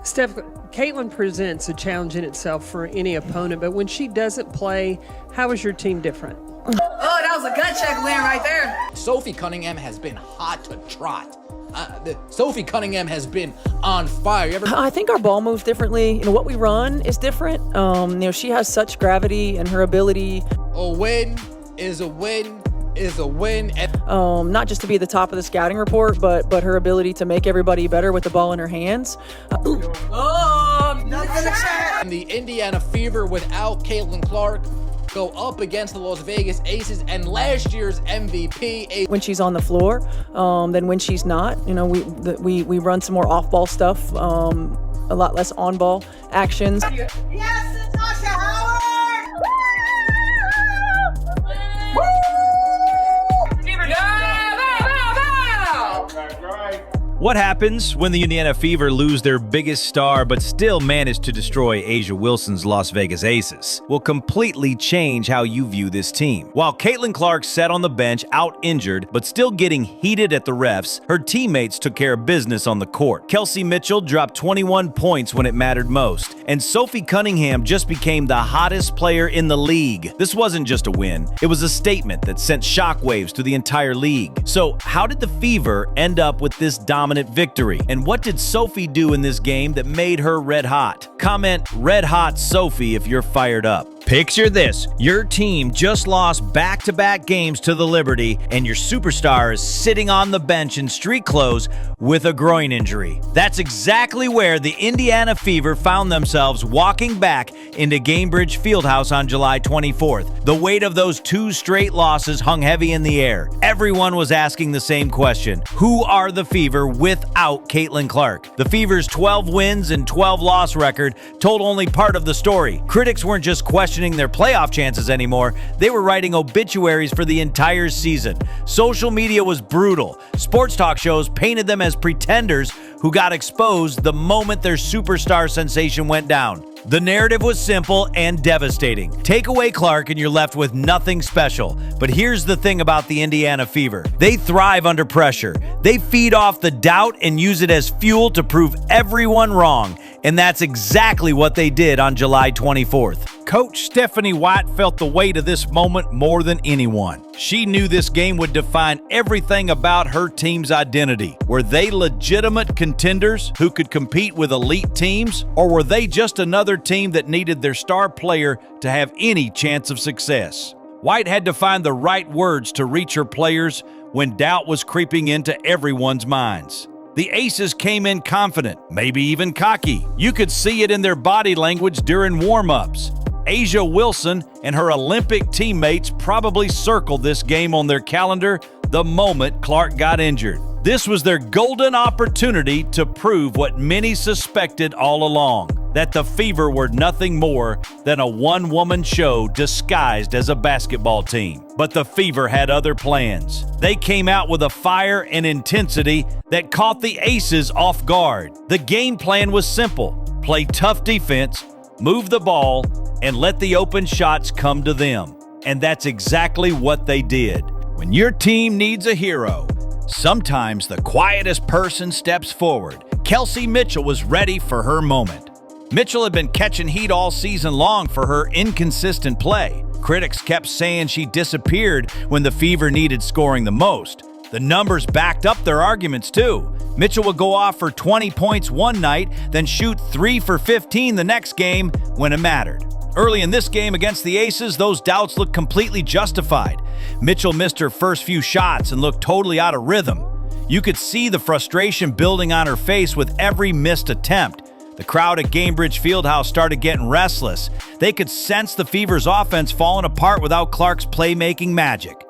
Steph, Caitlin presents a challenge in itself for any opponent, but when she doesn't play, how is your team different? Oh, that was a gut check win right there. Sophie Cunningham has been hot to trot. Sophie Cunningham has been on fire. I think our ball moves differently. What we run is different. She has such gravity and her ability. A win is a win is a win. Not just to be at the top of the scouting report, but her ability to make everybody better with the ball in her hands. And the Indiana Fever without Caitlin Clark go up against the Las Vegas Aces and last year's MVP. When she's on the floor, than when she's not. We run some more off-ball stuff, a lot less on-ball actions. Yes, Natasha Howard! What happens when the Indiana Fever lose their biggest star but still manage to destroy A'ja Wilson's Las Vegas Aces will completely change how you view this team. While Caitlin Clark sat on the bench out injured but still getting heated at the refs, her teammates took care of business on the court. Kelsey Mitchell dropped 21 points when it mattered most, and Sophie Cunningham just became the hottest player in the league. This wasn't just a win, it was a statement that sent shockwaves to the entire league. So how did the Fever end up with this dominant victory? And what did Sophie do in this game that made her red hot? Comment red hot Sophie if you're fired up. Picture this. Your team just lost back-to-back games to the Liberty, and your superstar is sitting on the bench in street clothes with a groin injury. That's exactly where the Indiana Fever found themselves walking back into Gainbridge Fieldhouse on July 24th. The weight of those 2 straight losses hung heavy in the air. Everyone was asking the same question. Who are the Fever without Caitlin Clark? The Fever's 12 wins and 12 loss record told only part of the story. Critics weren't just questioning their playoff chances anymore, they were writing obituaries for the entire season. Social media was brutal. Sports talk shows painted them as pretenders who got exposed the moment their superstar sensation went down. The narrative was simple and devastating. Take away Clark and you're left with nothing special. But here's the thing about the Indiana Fever. They thrive under pressure. They feed off the doubt and use it as fuel to prove everyone wrong. And that's exactly what they did on July 24th. Coach Stephanie White felt the weight of this moment more than anyone. She knew this game would define everything about her team's identity. Were they legitimate contenders who could compete with elite teams, or were they just another team that needed their star player to have any chance of success? White had to find the right words to reach her players when doubt was creeping into everyone's minds. The Aces came in confident, maybe even cocky. You could see it in their body language during warm-ups. A'ja Wilson and her Olympic teammates probably circled this game on their calendar the moment Clark got injured. This was their golden opportunity to prove what many suspected all along, that the Fever were nothing more than a one-woman show disguised as a basketball team. But the Fever had other plans. They came out with a fire and intensity that caught the Aces off guard. The game plan was simple: play tough defense, move the ball, and let the open shots come to them. And that's exactly what they did. When your team needs a hero, sometimes the quietest person steps forward. Kelsey Mitchell was ready for her moment. Mitchell had been catching heat all season long for her inconsistent play. Critics kept saying she disappeared when the Fever needed scoring the most. The numbers backed up their arguments too. Mitchell would go off for 20 points one night, then shoot 3 for 15 the next game when it mattered. Early in this game against the Aces, those doubts looked completely justified. Mitchell missed her first few shots and looked totally out of rhythm. You could see the frustration building on her face with every missed attempt. The crowd at Gainbridge Fieldhouse started getting restless. They could sense the Fever's offense falling apart without Clark's playmaking magic.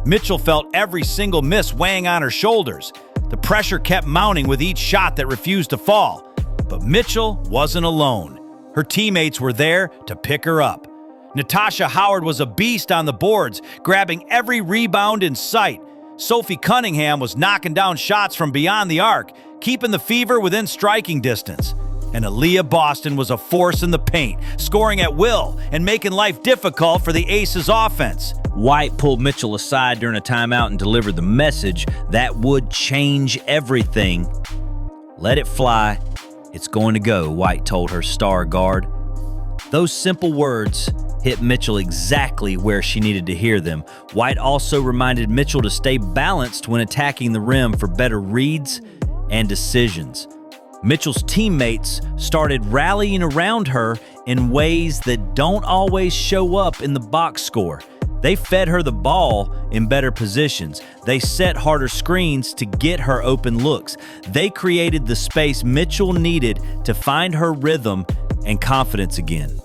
Mitchell felt every single miss weighing on her shoulders. The pressure kept mounting with each shot that refused to fall. But Mitchell wasn't alone. Her teammates were there to pick her up. Natasha Howard was a beast on the boards, grabbing every rebound in sight. Sophie Cunningham was knocking down shots from beyond the arc, keeping the Fever within striking distance. And Aaliyah Boston was a force in the paint, scoring at will and making life difficult for the Aces offense. White pulled Mitchell aside during a timeout and delivered the message that would change everything. Let it fly. "It's going to go," White told her star guard. Those simple words hit Mitchell exactly where she needed to hear them. White also reminded Mitchell to stay balanced when attacking the rim for better reads and decisions. Mitchell's teammates started rallying around her in ways that don't always show up in the box score. They fed her the ball in better positions. They set harder screens to get her open looks. They created the space Mitchell needed to find her rhythm and confidence again.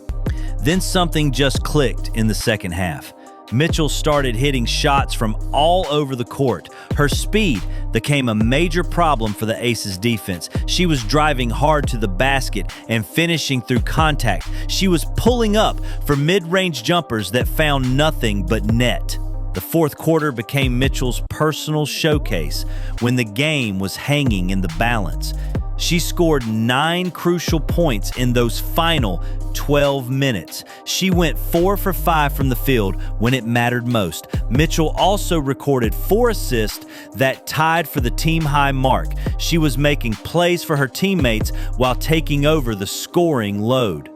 Then something just clicked in the second half. Mitchell started hitting shots from all over the court. Her speed became a major problem for the Aces defense. She was driving hard to the basket and finishing through contact. She was pulling up for mid-range jumpers that found nothing but net. The fourth quarter became Mitchell's personal showcase when the game was hanging in the balance. She scored 9 crucial points in those final 12 minutes. She went 4 for 5 from the field when it mattered most. Mitchell also recorded 4 assists that tied for the team-high mark. She was making plays for her teammates while taking over the scoring load.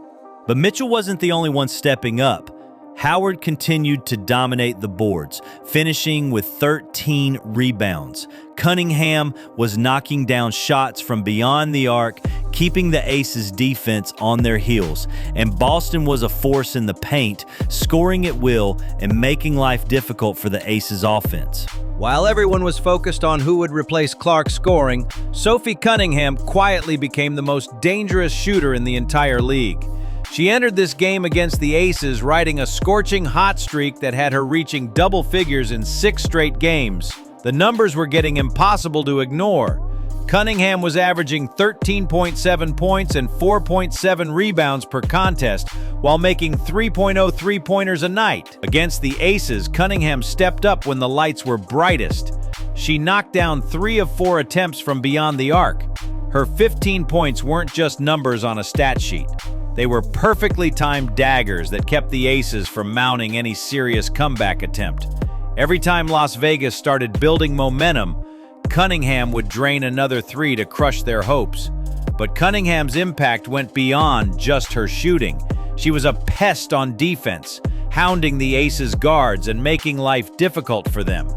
But Mitchell wasn't the only one stepping up. Howard continued to dominate the boards, finishing with 13 rebounds. Cunningham was knocking down shots from beyond the arc, keeping the Aces defense on their heels. And Boston was a force in the paint, scoring at will and making life difficult for the Aces offense. While everyone was focused on who would replace Clark's scoring, Sophie Cunningham quietly became the most dangerous shooter in the entire league. She entered this game against the Aces riding a scorching hot streak that had her reaching double figures in 6 straight games. The numbers were getting impossible to ignore. Cunningham was averaging 13.7 points and 4.7 rebounds per contest, while making 3.0 three-pointers a night. Against the Aces, Cunningham stepped up when the lights were brightest. She knocked down 3 of 4 attempts from beyond the arc. Her 15 points weren't just numbers on a stat sheet. They were perfectly timed daggers that kept the Aces from mounting any serious comeback attempt. Every time Las Vegas started building momentum, Cunningham would drain another 3 to crush their hopes. But Cunningham's impact went beyond just her shooting. She was a pest on defense, hounding the Aces' guards and making life difficult for them.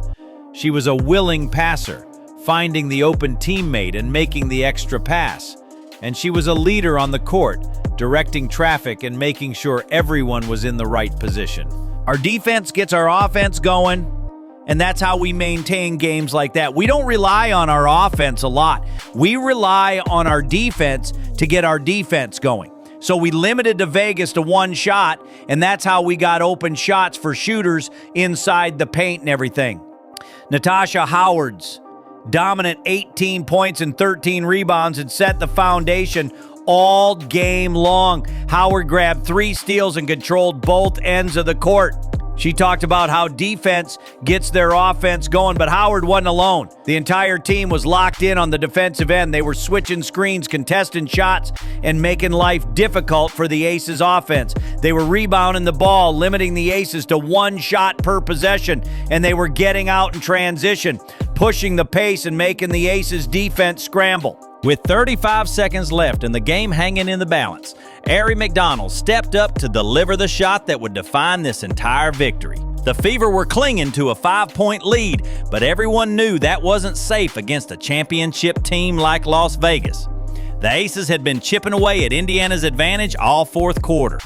She was a willing passer, finding the open teammate and making the extra pass. And she was a leader on the court, directing traffic and making sure everyone was in the right position. Our defense gets our offense going, and that's how we maintain games like that. We don't rely on our offense a lot. We rely on our defense to get our defense going. So we limited to Vegas to 1 shot, and that's how we got open shots for shooters inside the paint and everything. Natasha Howard's dominant 18 points and 13 rebounds and set the foundation all game long. Howard grabbed 3 steals and controlled both ends of the court. She talked about how defense gets their offense going, but Howard wasn't alone. The entire team was locked in on the defensive end. They were switching screens, contesting shots, and making life difficult for the Aces offense. They were rebounding the ball, limiting the Aces to 1 shot per possession, and they were getting out in transition, pushing the pace and making the Aces defense scramble. With 35 seconds left and the game hanging in the balance, Aari McDonald stepped up to deliver the shot that would define this entire victory. The Fever were clinging to a 5-point lead, but everyone knew that wasn't safe against a championship team like Las Vegas. The Aces had been chipping away at Indiana's advantage all fourth quarter.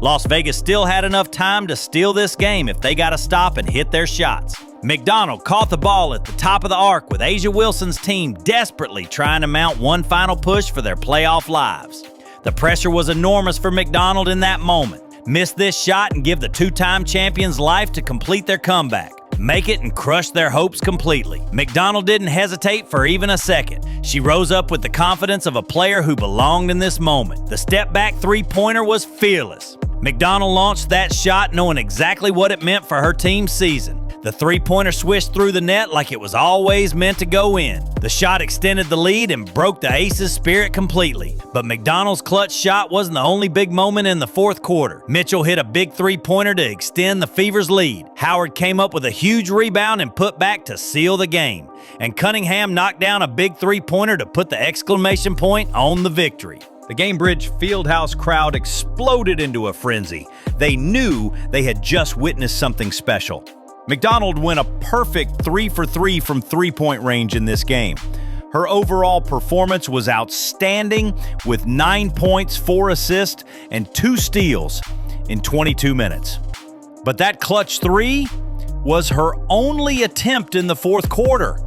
Las Vegas still had enough time to steal this game if they got to stop and hit their shots. McDonald caught the ball at the top of the arc with A'ja Wilson's team desperately trying to mount one final push for their playoff lives. The pressure was enormous for McDonald in that moment. Miss this shot and give the 2-time champions life to complete their comeback. Make it and crush their hopes completely. McDonald didn't hesitate for even a second. She rose up with the confidence of a player who belonged in this moment. The step-back 3-pointer was fearless. McDonald launched that shot knowing exactly what it meant for her team's season. The three-pointer swished through the net like it was always meant to go in. The shot extended the lead and broke the Aces' spirit completely. But McDonald's clutch shot wasn't the only big moment in the fourth quarter. Mitchell hit a big three-pointer to extend the Fever's lead. Howard came up with a huge rebound and put back to seal the game. And Cunningham knocked down a big three-pointer to put the exclamation point on the victory. The Gainbridge Fieldhouse crowd exploded into a frenzy. They knew they had just witnessed something special. McDonald went a perfect 3 for 3 from three-point range in this game. Her overall performance was outstanding with 9 points, 4 assists, and 2 steals in 22 minutes. But that clutch three was her only attempt in the fourth quarter.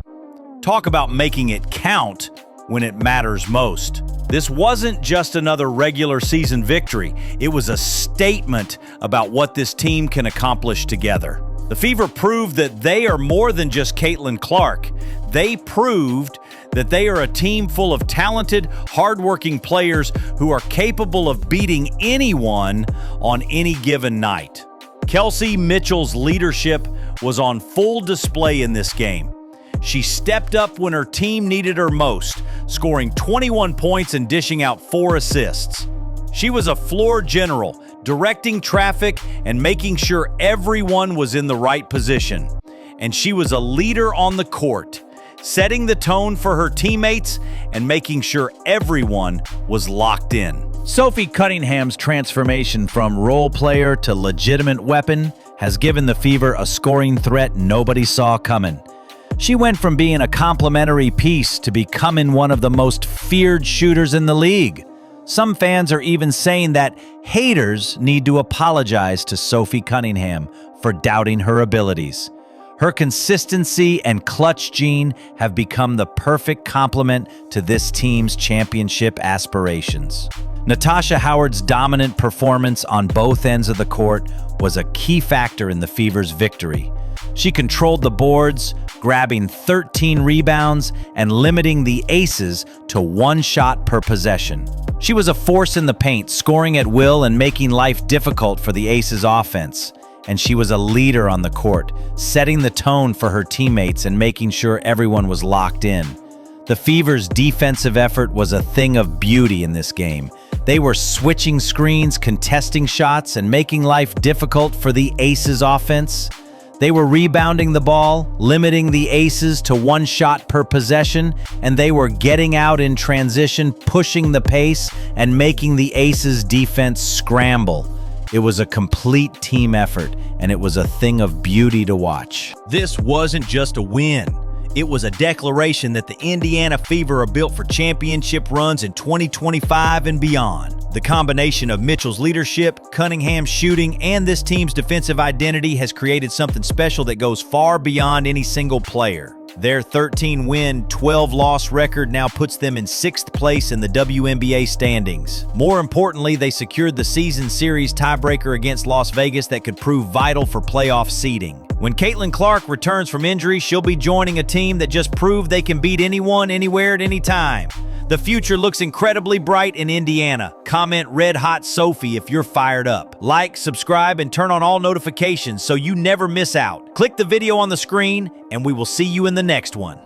Talk about making it count when it matters most. This wasn't just another regular season victory. It was a statement about what this team can accomplish together. The Fever proved that they are more than just Caitlin Clark. They proved that they are a team full of talented, hardworking players who are capable of beating anyone on any given night. Kelsey Mitchell's leadership was on full display in this game. She stepped up when her team needed her most, scoring 21 points and dishing out 4 assists. She was a floor general, directing traffic and making sure everyone was in the right position. And she was a leader on the court, setting the tone for her teammates and making sure everyone was locked in. Sophie Cunningham's transformation from role player to legitimate weapon has given the Fever a scoring threat nobody saw coming. She went from being a complimentary piece to becoming one of the most feared shooters in the league. Some fans are even saying that haters need to apologize to Sophie Cunningham for doubting her abilities. Her consistency and clutch gene have become the perfect complement to this team's championship aspirations. Natasha Howard's dominant performance on both ends of the court was a key factor in the Fever's victory. She controlled the boards, grabbing 13 rebounds and limiting the Aces to 1 shot per possession. She was a force in the paint, scoring at will and making life difficult for the Aces offense. And she was a leader on the court, setting the tone for her teammates and making sure everyone was locked in. The Fever's defensive effort was a thing of beauty in this game. They were switching screens, contesting shots, and making life difficult for the Aces offense. They were rebounding the ball, limiting the Aces to 1 shot per possession, and they were getting out in transition, pushing the pace, and making the Aces defense scramble. It was a complete team effort, and it was a thing of beauty to watch. This wasn't just a win. It was a declaration that the Indiana Fever are built for championship runs in 2025 and beyond. The combination of Mitchell's leadership, Cunningham's shooting, and this team's defensive identity has created something special that goes far beyond any single player. Their 13-win, 12-loss record now puts them in 6th place in the WNBA standings. More importantly, they secured the season series tiebreaker against Las Vegas that could prove vital for playoff seeding. When Caitlin Clark returns from injury, she'll be joining a team that just proved they can beat anyone, anywhere, at any time. The future looks incredibly bright in Indiana. Comment Red Hot Sophie if you're fired up. Like, subscribe, and turn on all notifications so you never miss out. Click the video on the screen, and we will see you in the next one.